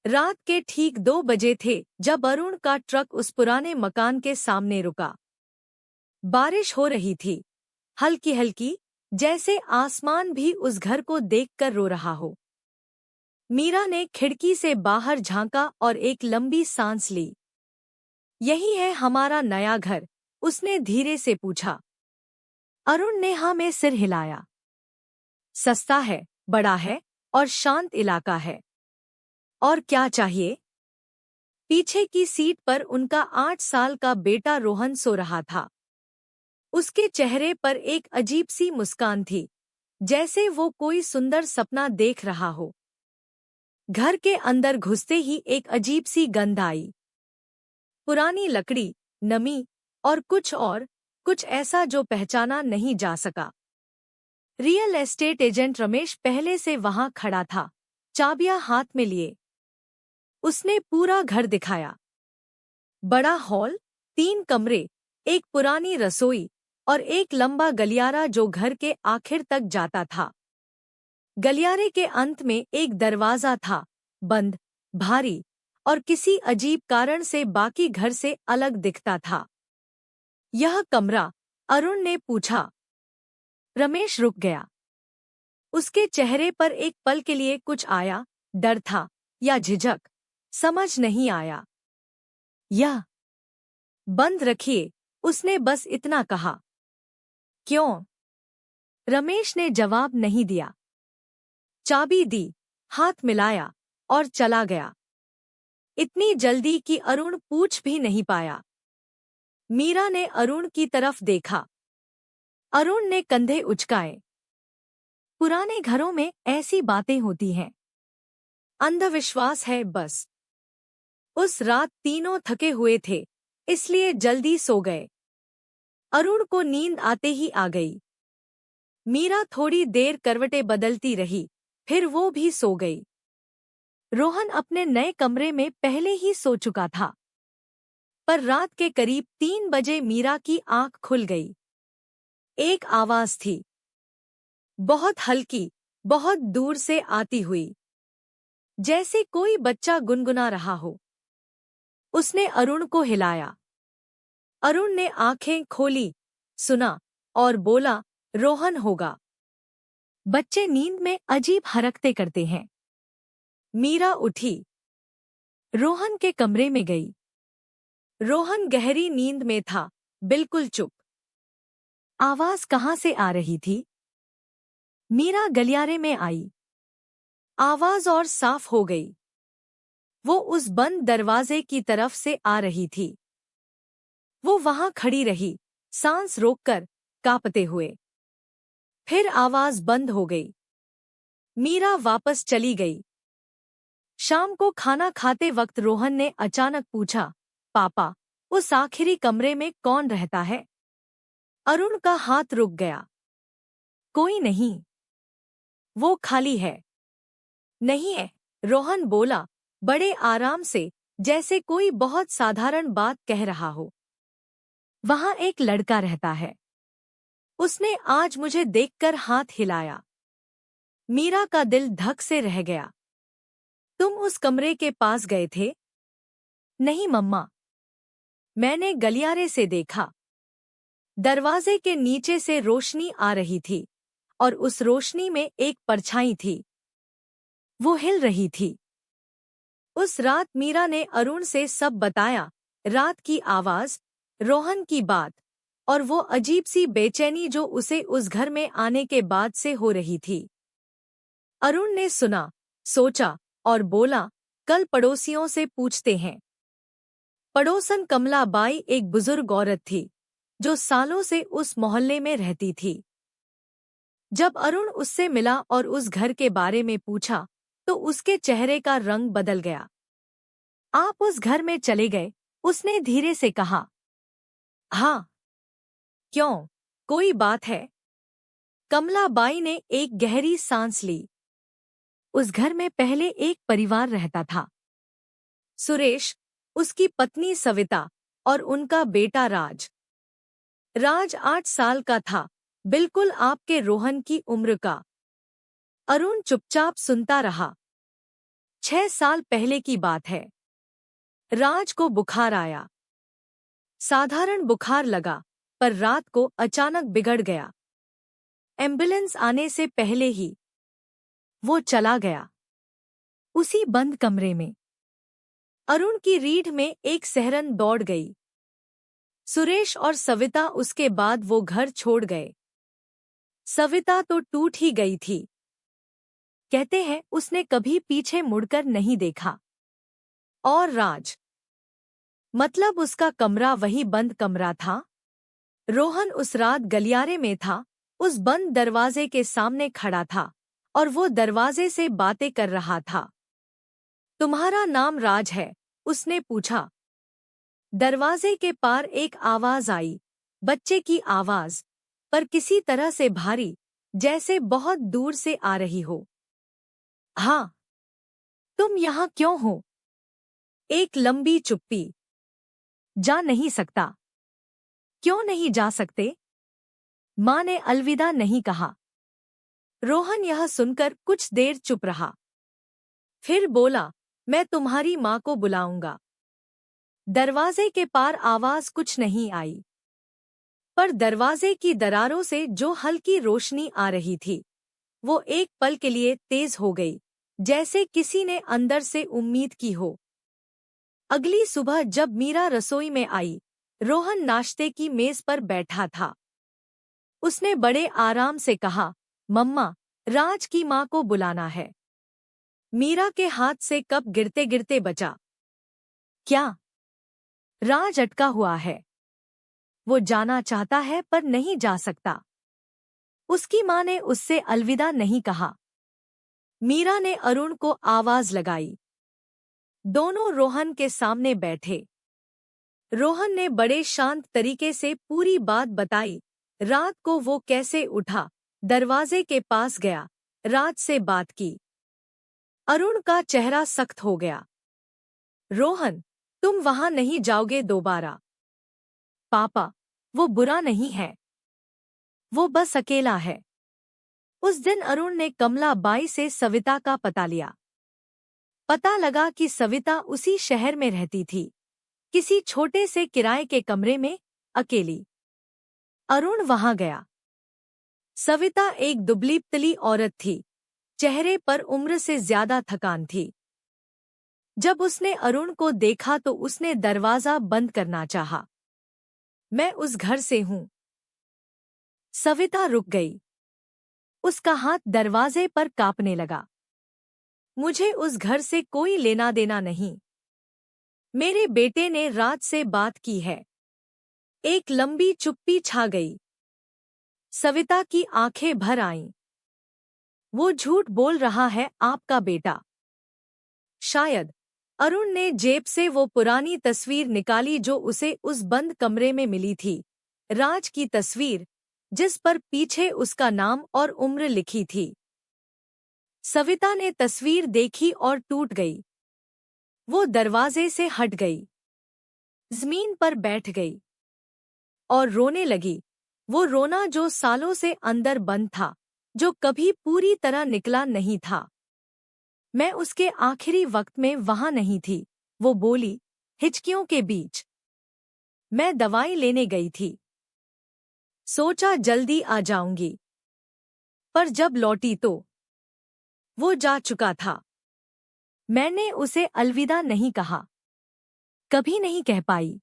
रात के ठीक 2 बजे थे जब अरुण का ट्रक उस पुराने मकान के सामने रुका। बारिश हो रही थी, हल्की हल्की, जैसे आसमान भी उस घर को देखकर रो रहा हो। मीरा ने खिड़की से बाहर झांका और एक लंबी सांस ली। यही है हमारा नया घर? उसने धीरे से पूछा। अरुण ने हाँ में सिर हिलाया। सस्ता है, बड़ा है और शांत इलाका है। और क्या चाहिए? पीछे की सीट पर उनका 8 साल का बेटा रोहन सो रहा था। उसके चेहरे पर एक अजीब सी मुस्कान थी, जैसे वो कोई सुंदर सपना देख रहा हो। घर के अंदर घुसते ही एक अजीब सी गंध आई। पुरानी लकड़ी, नमी और कुछ ऐसा जो पहचाना नहीं जा सका। रियल एस्टेट एजेंट रमेश पहले से वहां खड़ा था, चाबियां हाथ में लिए। उसने पूरा घर दिखाया। बड़ा हॉल, 3 कमरे, एक पुरानी रसोई और एक लंबा गलियारा जो घर के आखिर तक जाता था। गलियारे के अंत में एक दरवाजा था, बंद, भारी और किसी अजीब कारण से बाकी घर से अलग दिखता था। यह कमरा? अरुण ने पूछा। रमेश रुक गया। उसके चेहरे पर एक पल के लिए कुछ आया, डर था या झिझक, समझ नहीं आया। यह बंद रखिए, उसने बस इतना कहा। क्यों? रमेश ने जवाब नहीं दिया। चाबी दी, हाथ मिलाया और चला गया। इतनी जल्दी कि अरुण पूछ भी नहीं पाया। मीरा ने अरुण की तरफ देखा। अरुण ने कंधे उचकाए। पुराने घरों में ऐसी बातें होती हैं। अंधविश्वास है बस। उस रात तीनों थके हुए थे, इसलिए जल्दी सो गए। अरुण को नींद आते ही आ गई। मीरा थोड़ी देर करवटें बदलती रही, फिर वो भी सो गई। रोहन अपने नए कमरे में पहले ही सो चुका था। पर रात के करीब 3 बजे मीरा की आंख खुल गई। एक आवाज थी, बहुत हल्की, बहुत दूर से आती हुई, जैसे कोई बच्चा गुनगुना रहा हो। उसने अरुण को हिलाया। अरुण ने आंखें खोली, सुना और बोला, रोहन होगा। बच्चे नींद में अजीब हरकतें करते हैं। मीरा उठी, रोहन के कमरे में गई। रोहन गहरी नींद में था, बिल्कुल चुप। आवाज कहाँ से आ रही थी? मीरा गलियारे में आई। आवाज और साफ हो गई। वो उस बंद दरवाजे की तरफ से आ रही थी। वो वहां खड़ी रही, सांस रोककर, कांपते हुए। फिर आवाज बंद हो गई। मीरा वापस चली गई। शाम को खाना खाते वक्त रोहन ने अचानक पूछा, पापा, उस आखिरी कमरे में कौन रहता है? अरुण का हाथ रुक गया। कोई नहीं। वो खाली है। नहीं है, रोहन बोला, बड़े आराम से, जैसे कोई बहुत साधारण बात कह रहा हो। वहां एक लड़का रहता है। उसने आज मुझे देखकर हाथ हिलाया। मीरा का दिल धक से रह गया। तुम उस कमरे के पास गए थे? नहीं मम्मा। मैंने गलियारे से देखा। दरवाजे के नीचे से रोशनी आ रही थी और उस रोशनी में एक परछाई थी। वो हिल रही थी। उस रात मीरा ने अरुण से सब बताया, रात की आवाज, रोहन की बात और वो अजीब सी बेचैनी जो उसे उस घर में आने के बाद से हो रही थी। अरुण ने सुना, सोचा और बोला, कल पड़ोसियों से पूछते हैं। पड़ोसन कमला बाई एक बुजुर्ग औरत थी, जो सालों से उस मोहल्ले में रहती थी। जब अरुण उससे मिला और उस घर के बारे में पूछा, तो उसके चेहरे का रंग बदल गया। आप उस घर में चले गए? उसने धीरे से कहा। हाँ। क्यों, कोई बात है? कमला बाई ने एक गहरी सांस ली। उस घर में पहले एक परिवार रहता था। सुरेश, उसकी पत्नी सविता और उनका बेटा राज। राज 8 साल का था, बिल्कुल आपके रोहन की उम्र का। अरुण चुपचाप सुनता रहा। 6 साल पहले की बात है। राज को बुखार आया। साधारण बुखार लगा, पर रात को अचानक बिगड़ गया। एम्बुलेंस आने से पहले ही वो चला गया। उसी बंद कमरे में अरुण की रीढ़ में एक सिहरन दौड़ गई। सुरेश और सविता उसके बाद वो घर छोड़ गए। सविता तो टूट ही गई थी। कहते हैं उसने कभी पीछे मुड़कर नहीं देखा। और राज, मतलब उसका कमरा वही बंद कमरा था। रोहन उस रात गलियारे में था, उस बंद दरवाजे के सामने खड़ा था और वो दरवाजे से बातें कर रहा था। तुम्हारा नाम राज है? उसने पूछा। दरवाजे के पार एक आवाज आई, बच्चे की आवाज, पर किसी तरह से भारी, जैसे बहुत दूर से आ रही हो। हाँ। तुम यहाँ क्यों हो? एक लंबी चुप्पी। जा नहीं सकता। क्यों नहीं जा सकते? माँ ने अलविदा नहीं कहा। रोहन यह सुनकर कुछ देर चुप रहा। फिर बोला, मैं तुम्हारी माँ को बुलाऊंगा। दरवाजे के पार आवाज कुछ नहीं आई, पर दरवाजे की दरारों से जो हल्की रोशनी आ रही थी, वो एक पल के लिए तेज हो गई, जैसे किसी ने अंदर से उम्मीद की हो। अगली सुबह जब मीरा रसोई में आई, रोहन नाश्ते की मेज पर बैठा था। उसने बड़े आराम से कहा, मम्मा, राज की माँ को बुलाना है। मीरा के हाथ से कप गिरते गिरते बचा। क्या? राज अटका हुआ है। वो जाना चाहता है पर नहीं जा सकता। उसकी माँ ने उससे अलविदा नहीं कहा। मीरा ने अरुण को आवाज लगाई। दोनों रोहन के सामने बैठे। रोहन ने बड़े शांत तरीके से पूरी बात बताई। रात को वो कैसे उठा, दरवाजे के पास गया, राज से बात की। अरुण का चेहरा सख्त हो गया। रोहन, तुम वहां नहीं जाओगे दोबारा। पापा, वो बुरा नहीं है। वो बस अकेला है। उस दिन अरुण ने कमला बाई से सविता का पता लिया। पता लगा कि सविता उसी शहर में रहती थी, किसी छोटे से किराए के कमरे में, अकेली। अरुण वहां गया। सविता एक दुबली पतली औरत थी, चेहरे पर उम्र से ज्यादा थकान थी। जब उसने अरुण को देखा तो उसने दरवाजा बंद करना चाहा। मैं उस घर से हूं। सविता रुक गई। उसका हाथ दरवाजे पर कांपने लगा। मुझे उस घर से कोई लेना देना नहीं। मेरे बेटे ने रात से बात की है। एक लंबी चुप्पी छा गई। सविता की आंखें भर आईं। वो झूठ बोल रहा है, आपका बेटा। शायद। अरुण ने जेब से वो पुरानी तस्वीर निकाली जो उसे उस बंद कमरे में मिली थी, राज की तस्वीर, जिस पर पीछे उसका नाम और उम्र लिखी थी। सविता ने तस्वीर देखी और टूट गई। वो दरवाजे से हट गई, जमीन पर बैठ गई और रोने लगी। वो रोना जो सालों से अंदर बंद था, जो कभी पूरी तरह निकला नहीं था। मैं उसके आखिरी वक्त में वहां नहीं थी, वो बोली, हिचकियों के बीच। मैं दवाई लेने गई थी। सोचा जल्दी आ जाऊंगी, पर जब लौटी तो वो जा चुका था। मैंने उसे अलविदा नहीं कहा, कभी नहीं कह पाई।